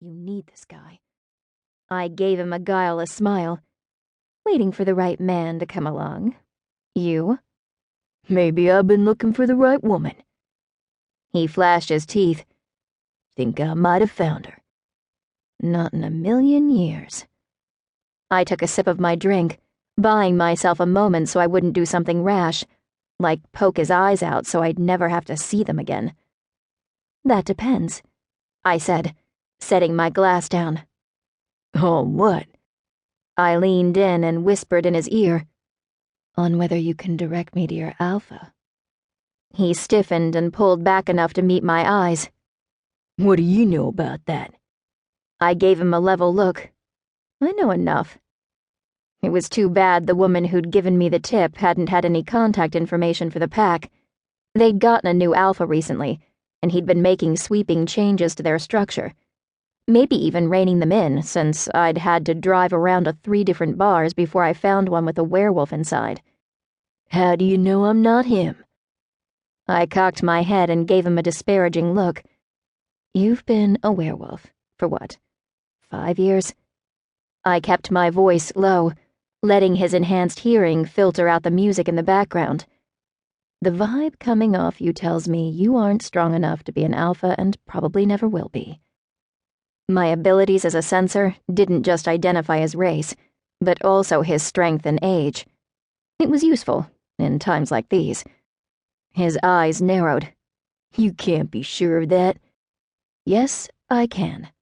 You need this guy." I gave him a guileless smile. "Waiting for the right man to come along. You?" "Maybe I've been looking for the right woman." He flashed his teeth. "Think I might have found her." "Not in a million years." I took a sip of my drink, buying myself a moment so I wouldn't do something rash, like poke his eyes out so I'd never have to see them again. "That depends," I said, setting my glass down. "On what?" I leaned in and whispered in his ear. "On whether you can direct me to your alpha." He stiffened and pulled back enough to meet my eyes. "What do you know about that?" I gave him a level look. "I know enough." It was too bad the woman who'd given me the tip hadn't had any contact information for the pack. They'd gotten a new alpha recently, and he'd been making sweeping changes to their structure. Maybe even reining them in, since I'd had to drive around to 3 different bars before I found one with a werewolf inside. "How do you know I'm not him?" I cocked my head and gave him a disparaging look. "You've been a werewolf, for what, 5 years?" I kept my voice low, letting his enhanced hearing filter out the music in the background. "The vibe coming off you tells me you aren't strong enough to be an alpha and probably never will be." My abilities as a sensor didn't just identify his race, but also his strength and age. It was useful, in times like these. His eyes narrowed. "You can't be sure of that." "Yes, I can."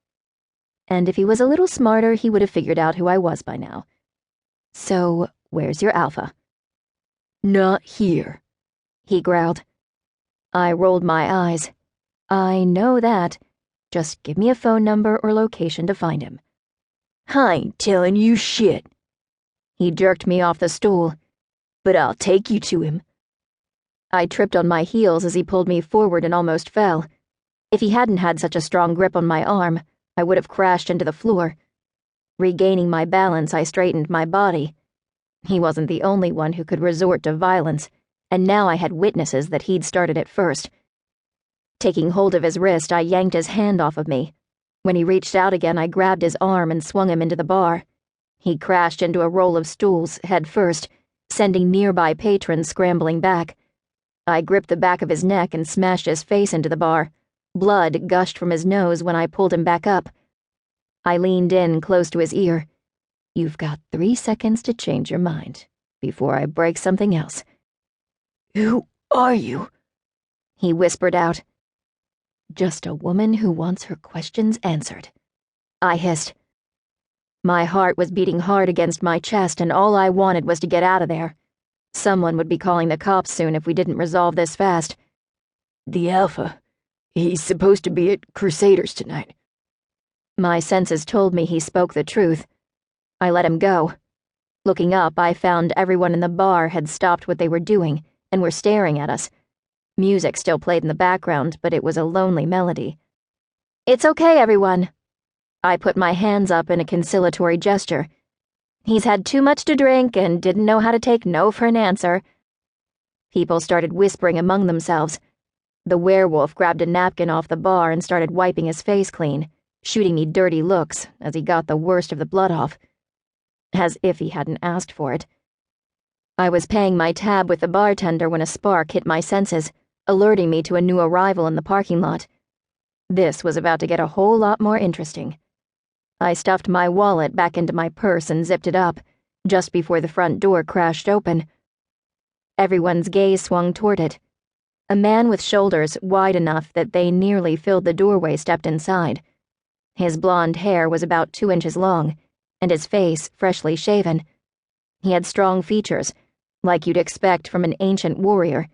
And if he was a little smarter, he would have figured out who I was by now. "So, where's your alpha?" "Not here," he growled. I rolled my eyes. "I know that. Just give me a phone number or location to find him." "I ain't telling you shit." He jerked me off the stool. "But I'll take you to him." I tripped on my heels as he pulled me forward and almost fell. If he hadn't had such a strong grip on my arm, I would have crashed into the floor. Regaining my balance, I straightened my body. He wasn't the only one who could resort to violence, and now I had witnesses that he'd started it first. Taking hold of his wrist, I yanked his hand off of me. When he reached out again, I grabbed his arm and swung him into the bar. He crashed into a roll of stools, head first, sending nearby patrons scrambling back. I gripped the back of his neck and smashed his face into the bar. Blood gushed from his nose when I pulled him back up. I leaned in close to his ear. "You've got 3 seconds to change your mind before I break something else." "Who are you?" he whispered out. "Just a woman who wants her questions answered," I hissed. My heart was beating hard against my chest, and all I wanted was to get out of there. Someone would be calling the cops soon if we didn't resolve this fast. "The Alpha. He's supposed to be at Crusaders tonight." My senses told me he spoke the truth. I let him go. Looking up, I found everyone in the bar had stopped what they were doing and were staring at us. Music still played in the background, but it was a lonely melody. "It's okay, everyone." I put my hands up in a conciliatory gesture. "He's had too much to drink and didn't know how to take no for an answer." People started whispering among themselves. The werewolf grabbed a napkin off the bar and started wiping his face clean, shooting me dirty looks as he got the worst of the blood off. As if he hadn't asked for it. I was paying my tab with the bartender when a spark hit my senses, alerting me to a new arrival in the parking lot. This was about to get a whole lot more interesting. I stuffed my wallet back into my purse and zipped it up, just before the front door crashed open. Everyone's gaze swung toward it. A man with shoulders wide enough that they nearly filled the doorway stepped inside. His blonde hair was about 2 inches long, and his face freshly shaven. He had strong features, like you'd expect from an ancient warrior,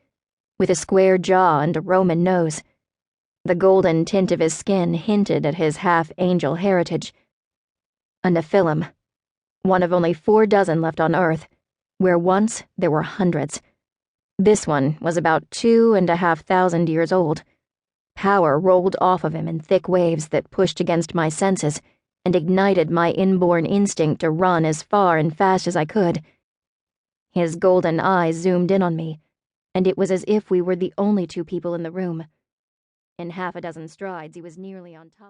with a square jaw and a Roman nose. The golden tint of his skin hinted at his half-angel heritage. A nephilim, one of only 4 dozen left on Earth, where once there were hundreds. This one was about 2,500 years old. Power rolled off of him in thick waves that pushed against my senses and ignited my inborn instinct to run as far and fast as I could. His golden eyes zoomed in on me, and it was as if we were the only 2 people in the room. In half a dozen strides, he was nearly on top.